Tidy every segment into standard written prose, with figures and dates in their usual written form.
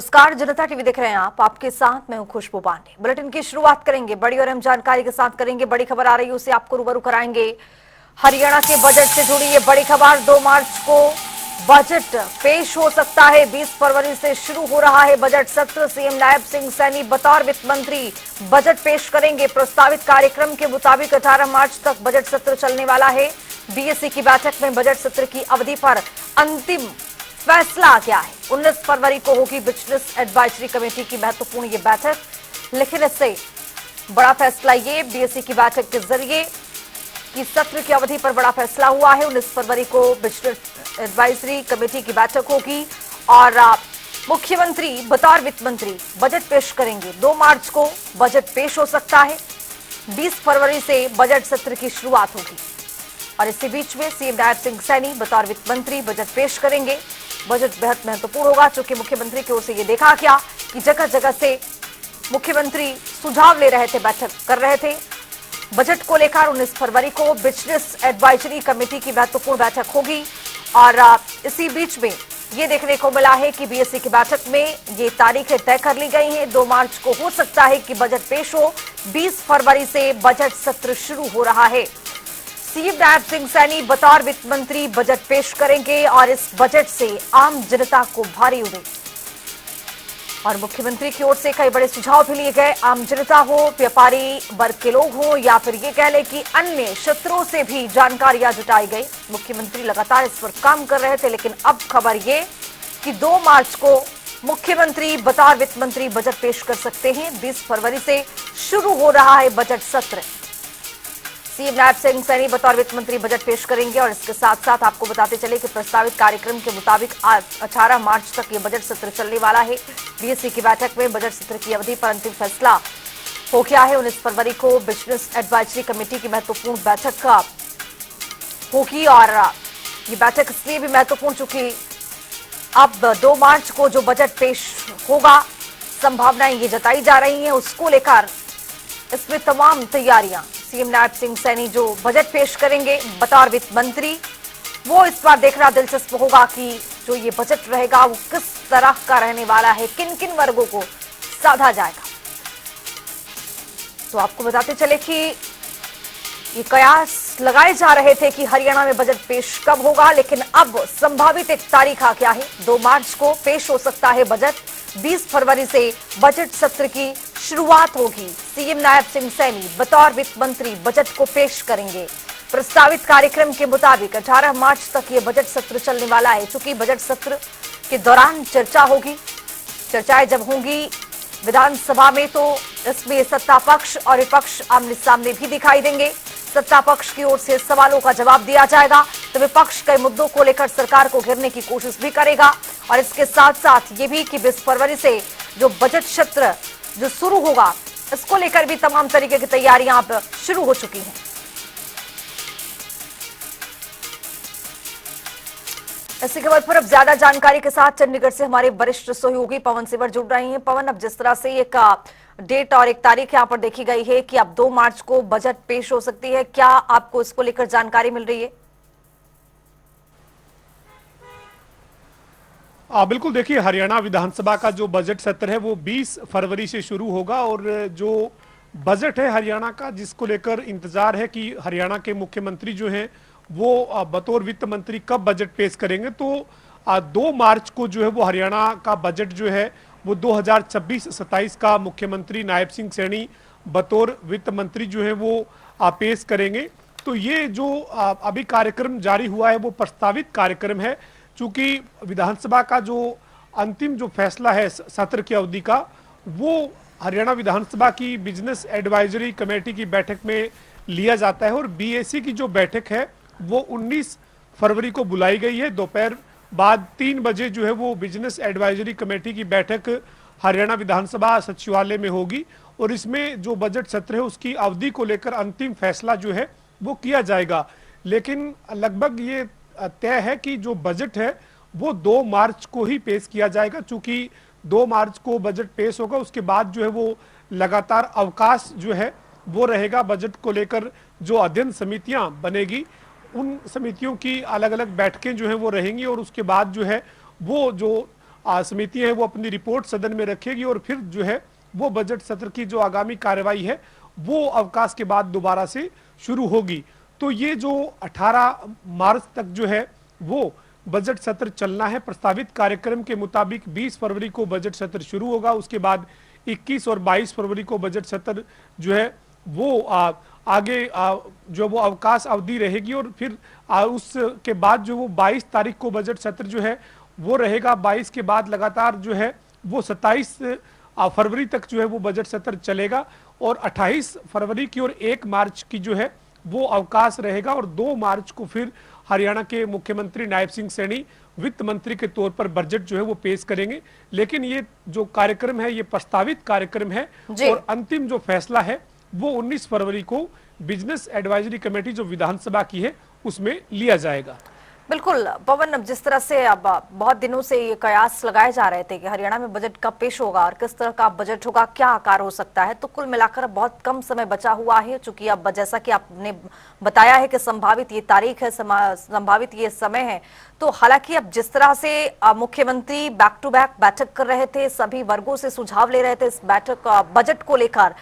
नमस्कार, जनता टीवी देख रहे हैं आप। आपके साथ मैं हूं खुशबू पांडे। बुलेटिन की शुरुआत करेंगे बड़ी और अहम जानकारी के साथ करेंगे। बड़ी खबर आ रही है उसे आपको रूबरू कराएंगे। हरियाणा के बजट से जुड़ी ये बड़ी खबर। 2 मार्च को बजट पेश हो सकता है। 20 फरवरी से शुरू हो रहा है बजट सत्र। सीएम नायब सिंह सैनी बतौर वित्त मंत्री बजट पेश करेंगे। प्रस्तावित कार्यक्रम के मुताबिक 18 मार्च तक बजट सत्र चलने वाला है। बीएससी की बैठक में बजट सत्र की अवधि पर अंतिम फैसला आ गया है। 19 फरवरी को होगी बिजनेस एडवाइजरी कमेटी की महत्वपूर्ण ये बैठक। लेकिन इससे बड़ा फैसला ये बीएससी की बैठक के जरिए कि सत्र की अवधि पर बड़ा फैसला हुआ है। 19 फरवरी को बिजनेस एडवाइजरी कमेटी की बैठक होगी और मुख्यमंत्री बतौर वित्त मंत्री बजट पेश करेंगे। 2 मार्च को बजट पेश हो सकता है। 20 फरवरी से बजट सत्र की शुरुआत होगी और इसी बीच में सीएम नायब सिंह सैनी बतौर वित्त मंत्री बजट पेश करेंगे। बजट बेहद महत्वपूर्ण होगा क्योंकि मुख्यमंत्री की ओर से यह देखा गया कि जगह जगह से मुख्यमंत्री सुझाव ले रहे थे, बैठक कर रहे थे बजट को लेकर। 19 फरवरी को बिजनेस एडवाइजरी कमेटी की महत्वपूर्ण बैठक होगी और इसी बीच में ये देखने को मिला है कि बीएससी की बैठक में ये तारीखें तय कर ली गई हैं। 2 मार्च को हो सकता है कि बजट पेश हो। 20 फरवरी से बजट सत्र शुरू हो रहा है। सीएम नायब सिंह सैनी बतौर वित्त मंत्री बजट पेश करेंगे और इस बजट से आम जनता को भारी उम्मीद। और मुख्यमंत्री की ओर से कई बड़े सुझाव भी लिए गए। आम जनता हो, व्यापारी वर्ग के लोग हो या फिर ये कह लें कि अन्य क्षेत्रों से भी जानकारियां जुटाई गई। मुख्यमंत्री लगातार इस पर काम कर रहे थे, लेकिन अब खबर ये कि 2 मार्च को मुख्यमंत्री बतौर वित्त मंत्री बजट पेश कर सकते हैं। 20 फरवरी से शुरू हो रहा है बजट सत्र। सीएम नायब सिंह सैनी बतौर वित्त मंत्री बजट पेश करेंगे और इसके साथ साथ आपको बताते चले कि प्रस्तावित कार्यक्रम के मुताबिक आज 18 मार्च तक ये बजट सत्र चलने वाला है। बीएससी की बैठक में बजट सत्र की अवधि पर अंतिम फैसला हो गया है। 19 फरवरी को बिजनेस एडवाइजरी कमेटी की महत्वपूर्ण बैठक होगी और ये बैठक इसलिए भी महत्वपूर्ण चूंकि अब 2 मार्च को जो बजट पेश होगा, संभावनाएं ये जताई जा रही हैं, उसको लेकर इसमें तमाम तैयारियां। सीएम नायब सिंह सैनी जो बजट पेश करेंगे बतौर वित्त मंत्री, वो इस बार देखना दिलचस्प होगा कि जो ये बजट रहेगा वो किस तरह का रहने वाला है, किन किन वर्गों को साधा जाएगा। तो आपको बताते चले कि ये कयास लगाए जा रहे थे कि हरियाणा में बजट पेश कब होगा, लेकिन अब संभावित एक तारीख आ गया है। 2 मार्च को पेश हो सकता है बजट। 20 फरवरी से बजट सत्र की शुरुआत होगी। सीएम नायब सिंह सैनी बतौर वित्त मंत्री बजट को पेश करेंगे। प्रस्तावित कार्यक्रम के मुताबिक 18 मार्च तक ये बजट सत्र चलने वाला है। चूंकि बजट सत्र के दौरान चर्चा होगी, चर्चाएं जब होंगी विधानसभा में तो इसमें सत्ता पक्ष और विपक्ष आमने सामने भी दिखाई देंगे। सत्ता पक्ष की ओर से सवालों का जवाब दिया जाएगा तो विपक्ष कई मुद्दों को लेकर सरकार को घेरने की कोशिश भी करेगा। और इसके साथ साथ ये भी कि 20 फरवरी से जो बजट सत्र जो शुरू होगा, इसको लेकर भी तमाम तरीके की तैयारियां अब शुरू हो चुकी हैं। इसी खबर पर अब ज्यादा जानकारी के साथ चंडीगढ़ से हमारे वरिष्ठ सहयोगी पवन सिवर जुड़ रहे हैं। पवन, अब जिस तरह से एक डेट और एक तारीख यहाँ पर देखी गई है कि अब 2 मार्च को बजट पेश हो सकती है, क्या आपको इसको लेकर जानकारी मिल रही है? बिल्कुल, देखिए, हरियाणा विधानसभा का जो बजट सत्र है वो 20 फरवरी से शुरू होगा और जो बजट है हरियाणा का, जिसको लेकर इंतजार है कि हरियाणा के मुख्यमंत्री जो हैं वो बतौर वित्त मंत्री कब बजट पेश करेंगे। तो 2 मार्च को जो है वो हरियाणा का बजट जो है वो 2026-27 का मुख्यमंत्री नायब सिंह सैनी बतौर वित्त मंत्री जो है वो पेश करेंगे। तो ये जो अभी कार्यक्रम जारी हुआ है वो प्रस्तावित कार्यक्रम है। चूंकि विधानसभा का जो अंतिम जो फैसला है सत्र की अवधि का, वो हरियाणा विधानसभा की बिजनेस एडवाइजरी कमेटी की बैठक में लिया जाता है और बीएससी की जो बैठक है वो 19 फरवरी को बुलाई गई है। दोपहर बाद 3 बजे जो है वो बिजनेस एडवाइजरी कमेटी की बैठक हरियाणा विधानसभा सचिवालय में होगी और इसमें जो बजट सत्र है उसकी अवधि को लेकर अंतिम फैसला जो है वो किया जाएगा। लेकिन लगभग ये तय है कि जो बजट है वो 2 मार्च को ही पेश किया जाएगा। चूंकि 2 मार्च को बजट पेश होगा, उसके बाद जो है वो लगातार अवकाश जो है वो रहेगा। बजट को लेकर जो अध्ययन समितियां बनेगी, उन समितियों की अलग अलग बैठकें जो हैं वो रहेंगी और उसके बाद जो है वो जो समितियां हैं वो अपनी रिपोर्ट सदन में रखेगी और फिर जो है वो बजट सत्र की जो आगामी कार्रवाई है वो अवकाश के बाद दोबारा से शुरू होगी। तो ये जो 18 मार्च तक जो है वो बजट सत्र चलना है। प्रस्तावित कार्यक्रम के मुताबिक 20 फरवरी को बजट सत्र शुरू होगा, उसके बाद 21 और 22 फरवरी को बजट सत्र जो है वो आगे जो वो अवकाश अवधि रहेगी और फिर उसके बाद जो वो 22 तारीख को बजट सत्र जो है वो रहेगा। 22 के बाद लगातार जो है वो 27 फरवरी तक जो है वो बजट सत्र चलेगा और 28 फरवरी की और 1 मार्च की जो है वो अवकाश रहेगा और 2 मार्च को फिर हरियाणा के मुख्यमंत्री नायब सिंह सैनी वित्त मंत्री के तौर पर बजट जो है वो पेश करेंगे। लेकिन ये जो कार्यक्रम है ये प्रस्तावित कार्यक्रम है और अंतिम जो फैसला है वो 19 फरवरी को बिजनेस एडवाइजरी कमेटी जो विधानसभा की है उसमें लिया जाएगा। बिल्कुल पवन, अब जिस तरह से अब बहुत दिनों से ये कयास लगाए जा रहे थे कि हरियाणा में बजट कब पेश होगा और किस तरह का बजट होगा, क्या आकार हो सकता है, तो कुल मिलाकर बहुत कम समय बचा हुआ है। चूंकि अब जैसा कि आपने बताया है कि संभावित ये तारीख है, संभावित ये समय है, तो हालांकि अब जिस तरह से मुख्यमंत्री बैक टू बैक बैठक कर रहे थे, सभी वर्गों से सुझाव ले रहे थे इस बैठक बजट को लेकर,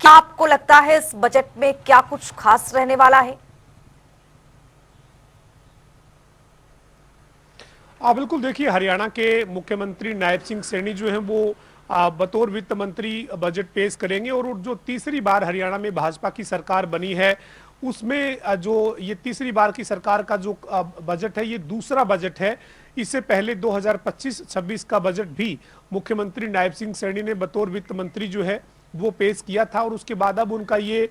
क्या आपको लगता है इस बजट में क्या कुछ खास रहने वाला है? बिल्कुल, देखिए हरियाणा के मुख्यमंत्री नायब सिंह सैनी जो हैं वो बतौर वित्त मंत्री बजट पेश करेंगे और जो तीसरी बार हरियाणा में भाजपा की सरकार बनी है उसमें जो ये तीसरी बार की सरकार का जो बजट है ये दूसरा बजट है। इससे पहले 2025-26 का बजट भी मुख्यमंत्री नायब सिंह सैनी ने बतौर वित्त मंत्री जो है वो पेश किया था और उसके बाद अब उनका ये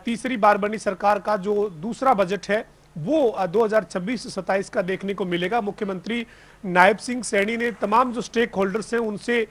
तीसरी बार बनी सरकार का जो दूसरा बजट है वो 2026-27 का देखने को मिलेगा। मुख्यमंत्री नायब सिंह सैनी ने तमाम जो स्टेक होल्डर्स हैं उनसे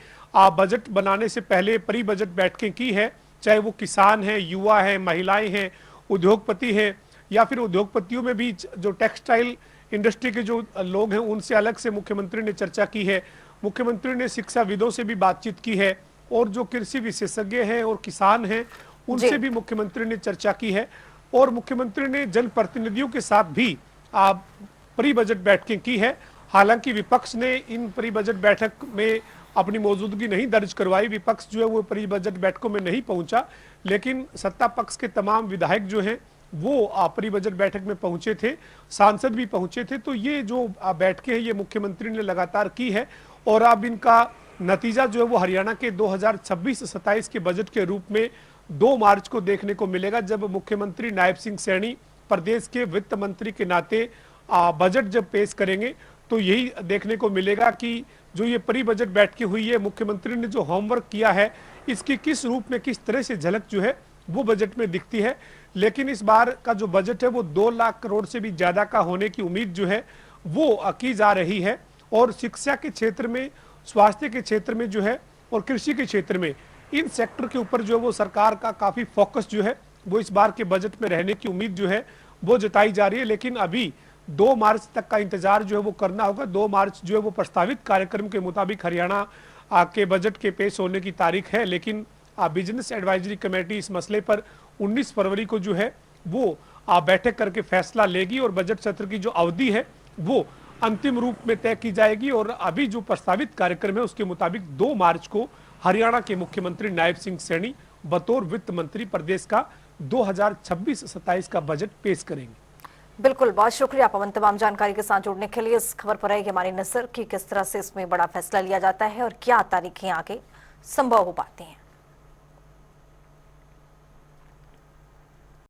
बजट बनाने से पहले प्री बजट बैठकें की है, चाहे वो किसान हैं, युवा हैं, महिलाएं हैं, उद्योगपति हैं या फिर उद्योगपतियों में भी जो टेक्सटाइल इंडस्ट्री के जो लोग हैं उनसे अलग से मुख्यमंत्री ने चर्चा की है। मुख्यमंत्री ने शिक्षाविदों से भी बातचीत की है और जो कृषि विशेषज्ञ हैं और किसान हैं उनसे भी मुख्यमंत्री ने चर्चा की है और मुख्यमंत्री ने जनप्रतिनिधियों के साथ भी प्री बजट बैठकें की है। हालांकि विपक्ष ने इन प्री बजट बैठक में अपनी मौजूदगी नहीं दर्ज करवाई, विपक्ष जो है वो प्री बजट बैठकों में नहीं पहुंचा, लेकिन सत्ता पक्ष के तमाम विधायक जो हैं वो प्री बजट बैठक में पहुंचे थे, सांसद भी पहुंचे थे। तो ये जो बैठकें हैं ये मुख्यमंत्री ने लगातार की है और अब इनका नतीजा जो है वो हरियाणा के 2026-27 के बजट के रूप में 2 मार्च को देखने को मिलेगा, जब मुख्यमंत्री नायब सिंह सैनी प्रदेश के वित्त मंत्री के नाते बजट जब पेश करेंगे तो यही देखने को मिलेगा कि जो ये प्री बजट बैठकें हुई है, मुख्यमंत्री ने जो होमवर्क किया है इसकी किस रूप में किस तरह से झलक जो है वो बजट में दिखती है। लेकिन इस बार का जो बजट है वो 2 लाख करोड़ से भी ज्यादा का होने की उम्मीद जो है वो की जा रही है और शिक्षा के क्षेत्र में, स्वास्थ्य के क्षेत्र में जो है और कृषि के क्षेत्र में, इन सेक्टर के ऊपर जो है वो सरकार का काफी फोकस जो है वो इस बार के बजट में रहने की उम्मीद जो है वो जताई जा रही है। लेकिन अभी 2 मार्च तक का इंतजार जो है वो करना होगा। 2 मार्च जो है वो प्रस्तावित कार्यक्रम के मुताबिक हरियाणा के बजट के पेश होने की तारीख है, लेकिन बिजनेस एडवाइजरी कमेटी इस मसले पर 19 फरवरी को जो है वो बैठक करके फैसला लेगी और बजट सत्र की जो अवधि है वो अंतिम रूप में तय की जाएगी। और अभी जो प्रस्तावित कार्यक्रम है उसके मुताबिक 2 मार्च को हरियाणा के मुख्यमंत्री नायब सिंह सैनी बतौर वित्त मंत्री प्रदेश का 2026-27 का बजट पेश करेंगे। बिल्कुल, बहुत शुक्रिया पवन तमाम जानकारी के साथ जुड़ने के लिए। इस खबर पर रहेगी हमारी नजर कि किस तरह से इसमें बड़ा फैसला लिया जाता है और क्या तारीखें आगे संभव हो पाती हैं।